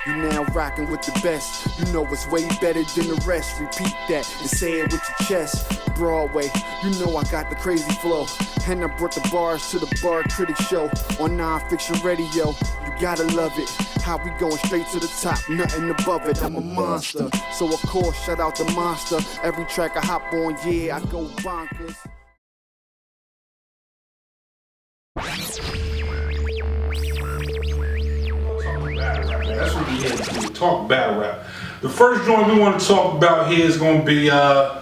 You now rockin' with the best. You know it's way better than the rest. Repeat that and say it with your chest. Broadway, you know I got the crazy flow. And I brought the bars to the Bar Critic Show on non-fiction radio. You gotta love it. How we going straight to the top, nothing above it. I'm a monster, so of course shout out the monster. Every track I hop on, yeah, I go bonkers. That's what we here to do. Talk battle rap. The first joint we want to talk about here is gonna be yo,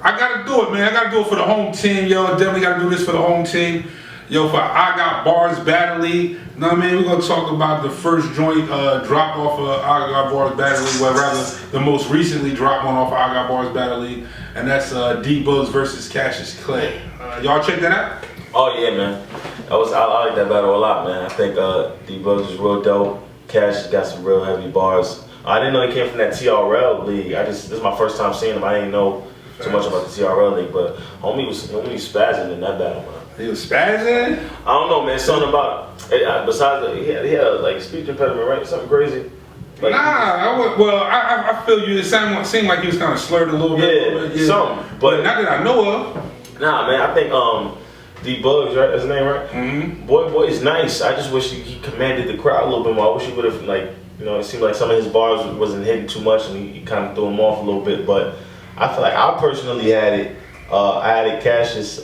I gotta do it, man. I gotta do it for the home team, yo. Definitely gotta do this for the home team. Yo, for I Got Bars Battle League. You know what I mean? We're gonna talk about the first joint dropped off of I Got Bars Battle League, well, rather the most recently dropped one off of I Got Bars Battle League, and that's D-Boogz versus Cashis Clay. Y'all check that out? Oh yeah, man. I like that battle a lot, man. I think D-Boogz is real dope. Cashis got some real heavy bars. I didn't know he came from that TRL league. This is my first time seeing him. I didn't know too much about the TRL league, but homie was spazzing in that battle, man. He was spazzing? I don't know, man. Something about besides he had like speech impediment, right? Something crazy. Like, I feel you. It seemed like he was kind of slurred a little bit. Yeah, something. But not that I know of. Nah, man. I think D-Boogz, right? That's his name, right? Mm-hmm. Boy is nice. I just wish he commanded the crowd a little bit more. I wish he would have, like, you know, it seemed like some of his bars wasn't hitting too much, and he kind of threw him off a little bit. But I feel like I personally had it. I had it Cashis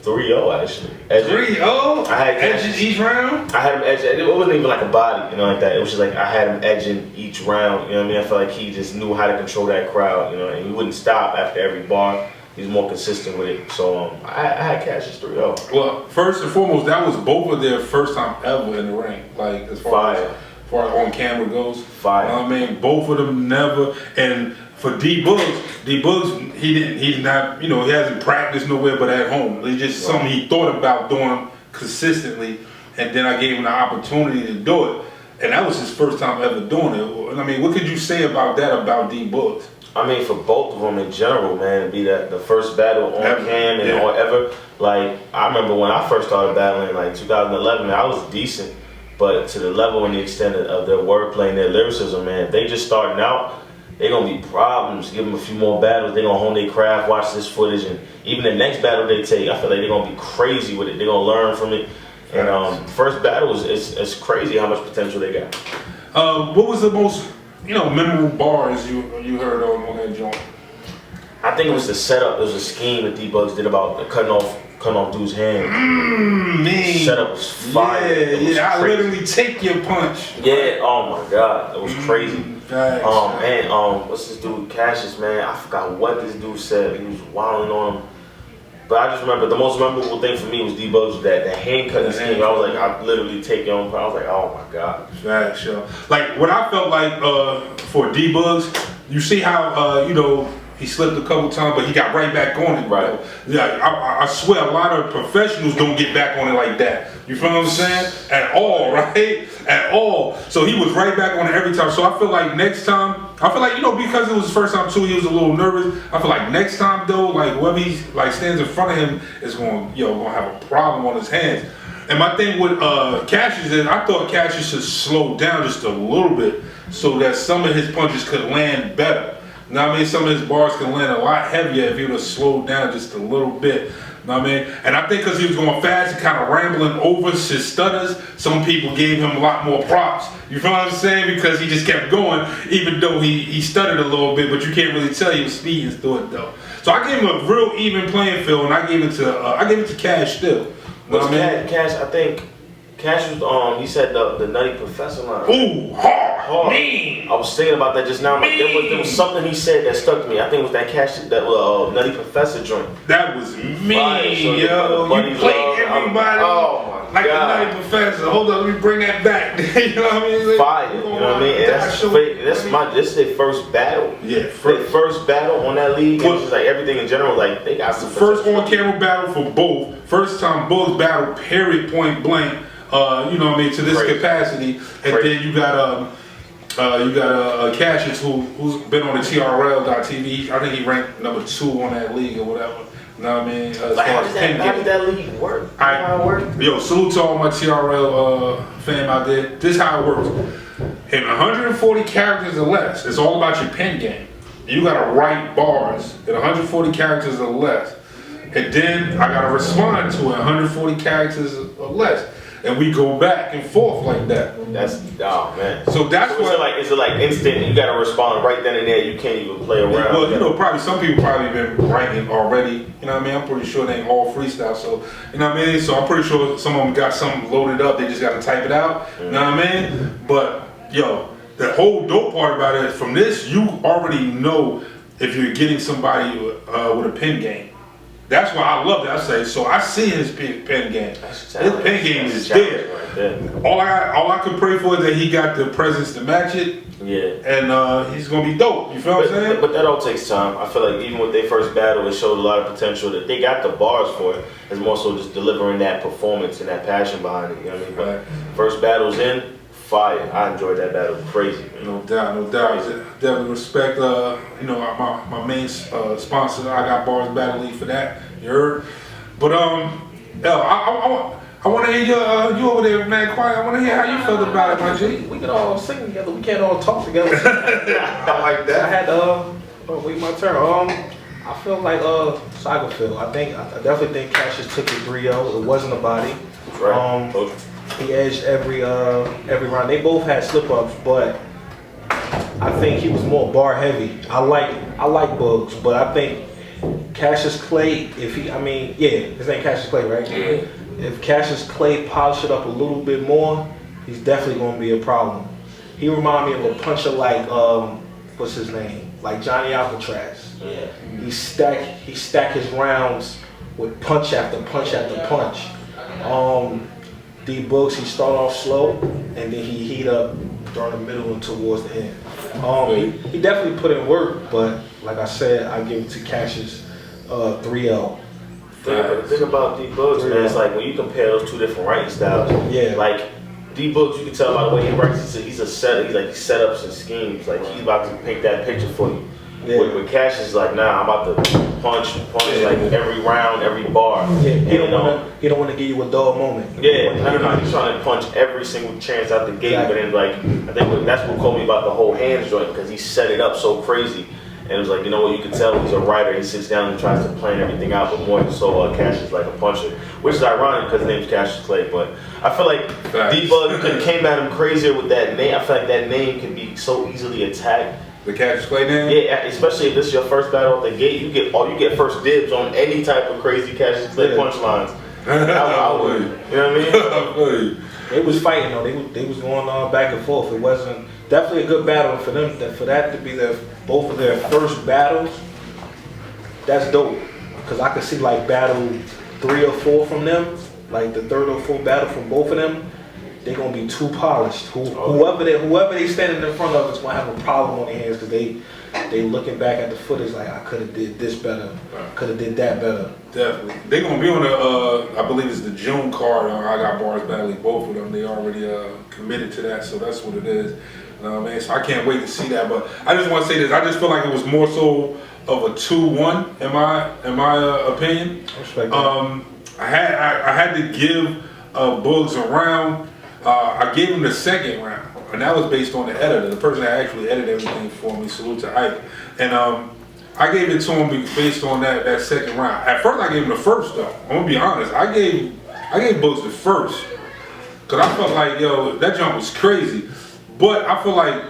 3-0 actually. 3-0? I had edges each round? I had him edging. It wasn't even like a body, you know, like that. It was just like I had him edging each round. You know what I mean? I felt like he just knew how to control that crowd, you know, and he wouldn't stop after every bar. He's more consistent with it. So I had Cashis 3-0. Well, first and foremost, that was both of their first time ever in the ring. Like as far as on camera goes. Fire. You know what I mean? Both of them never. And for D-Boogz, he's not, you know, he hasn't practiced nowhere but at home. It's just something he thought about doing consistently, and then I gave him the opportunity to do it. And that was his first time ever doing it. I mean, what could you say about that about D-Boogz? I mean, for both of them in general, man, to be that the first battle on cam and on ever. Like, I remember when I first started battling, like 2011, man, I was decent, but to the level and the extent of their wordplay and their lyricism, man, if they just starting out, they're gonna be problems. Give them a few more battles, they're gonna hone their craft, watch this footage, and even the next battle they take, I feel like they're gonna be crazy with it. They're gonna learn from it. And first battle it's crazy how much potential they got. What was the most, you know, memorable bars you heard on that joint? I think it was the setup. It was a scheme that D-Boogz did about cutting off dude's hand. Man. Setup was fire. Yeah, I literally take your punch. Yeah. Oh my God, it was crazy. Thanks, what's this dude Cashis, man? I forgot what this dude said. He was wilding on him. But I just remember the most memorable thing for me was D-Boogz, that hand cutting scheme. I was like, I literally take your own. I was like, oh my God. Facts, yo. Like what I felt like for D-Boogz, you see how you know, he slipped a couple times, but he got right back on it. Right. Yeah, I swear a lot of professionals don't get back on it like that. You feel what I'm saying? At all, right? At all. So he was right back on it every time. So I feel like next time, you know, because it was his first time too, he was a little nervous. I feel like next time though, like whoever he like stands in front of him is gonna have a problem on his hands. And my thing with Cashis is I thought Cashis should slow down just a little bit so that some of his punches could land better. You know what I mean? Some of his bars can land a lot heavier if he would have slowed down just a little bit. You know what I mean? And I think because he was going fast and kind of rambling over his stutters, some people gave him a lot more props. You feel what I'm saying? Because he just kept going, even though he stuttered a little bit, but you can't really tell he was speeding through it though. So I gave him a real even playing field, and I gave it to Cash still. You know what I mean? Cash, I think Cash was he said the Nutty Professor line. Ooh, hard, mean. I was thinking about that just now. Like, there was something he said that stuck to me. I think it was that Cash, that Nutty Professor joint. That was mean, so yo. You played everybody. Oh my like God. The Nutty Professor. Hold on, let me bring that back. You know what I mean? Like, fire. You know what I mean? And this is their first battle. Yeah, their first battle on that league. Well, just like everything in general, like they got some. First on camera battle for both. First time Boogz battle, period, point blank. You know what I mean, to this capacity, and then you got Cashis who's been on the TRL.TV. I think he ranked number 2 on that league or whatever. You You know what I mean? Like, how does that league work? How it work? Yo, salute to all my TRL fam out there. This is how it works. In 140 characters or less, it's all about your pen game. You gotta write bars in 140 characters or less. And then I gotta respond to it 140 characters or less. And we go back and forth like that. That's, oh man. So that's what. Is it like instant? You gotta respond right then and there. You can't even play around. Well, you know, probably some people probably been writing already. You know what I mean? I'm pretty sure they ain't all freestyle. So you know what I mean? So I'm pretty sure some of them got something loaded up. They just gotta type it out. You know what I mean? But yo, the whole dope part about it is from this, you already know if you're getting somebody with a pen game. That's why I love that. I say, so I see his pen game. His pen game is there. Right, all I could pray for is that he got the presence to match it. Yeah. And he's gonna be dope. You feel what I'm saying? But that all takes time. I feel like even with their first battle, it showed a lot of potential. That they got the bars for it. It's more so just delivering that performance and that passion behind it. You know what I mean? But first battle's in. Fire. I enjoyed that battle. Crazy, man. No doubt, no doubt. Definitely respect, you know, my main sponsor. I got Bars Battle League for that. You heard? But I want to hear you over there, man. Quiet. I want to hear how you felt about it, my G. We can all sing together. We can't all talk together. I like that. I had wait my turn. I feel like Saga feel. I definitely think Cashis took it 3-0. It wasn't a body. Right. He edged every round. They both had slip ups, but I think he was more bar heavy. I like Boogz, but I think Cassius Clay, his name Cassius Clay, right? Yeah. If Cassius Clay polish it up a little bit more, he's definitely gonna be a problem. He remind me of a puncher like what's his name? Like Johnny Alcatraz. Yeah. He stack his rounds with punch after punch after punch. Boogz, he start off slow and then he heat up during the middle and towards the end. He definitely put in work, but like I said, I give it to Cashis 3-0. The thing about Boogz, man, it's like when you compare those two different writing styles. Yeah. Like Boogz, you can tell by the way he writes. He's setups and schemes. Like he's about to paint that picture for you. Yeah. With Cashis, like, nah, I'm about to punch like every round, every bar. Yeah, he don't want to give you a dull moment. Yeah, no, he's trying to punch every single chance out the gate. Exactly. But then, like, I think that's what called me about the whole hands joint, because he set it up so crazy. And it was like, you know what, you can tell he's a writer. He sits down and tries to plan everything out, but more so Cashis like a puncher, which is ironic because his name's Cassius Clay. But I feel like D-Bug could have came at him crazier with that name. I feel like that name can be so easily attacked. The Cassius Clay name? Yeah, especially if this is your first battle at the gate, you get first dibs on any type of crazy Cassius Clay punchlines. I would. You know what I mean? They was fighting though. They was going back and forth. It wasn't definitely a good battle for them. For that to be both of their first battles, that's dope. Because I could see like battle 3 or 4 from them, like the 3rd or 4th battle from both of them. They're gonna be too polished. Whoever they standing in front of is gonna have a problem on their hands because they looking back at the footage like I could have did this better, could have did that better. Definitely, they're gonna be on the I believe it's the June card. I got Bars Battle, both of them. They already committed to that, so that's what it is. You know what I mean? So I can't wait to see that. But I just want to say this. I just feel like it was more so of a 2-1 in my opinion. Respect that. I had to give Boogz a round. I gave him the 2nd round, and that was based on the editor, the person that actually edited everything for me. Salute to Ike. And I gave it to him based on that 2nd round. At first, I gave him the 1st though. I'm gonna be honest. I gave Boogz the 1st because I felt like that jump was crazy. But I feel like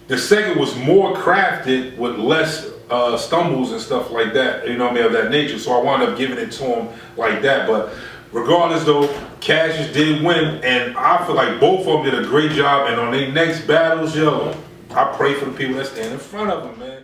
the 2nd was more crafted with less stumbles and stuff like that. You know what I mean, of that nature. So I wound up giving it to him like that. But regardless though, Cashis did win, and I feel like both of them did a great job. And on their next battles, I pray for the people that stand in front of them, man.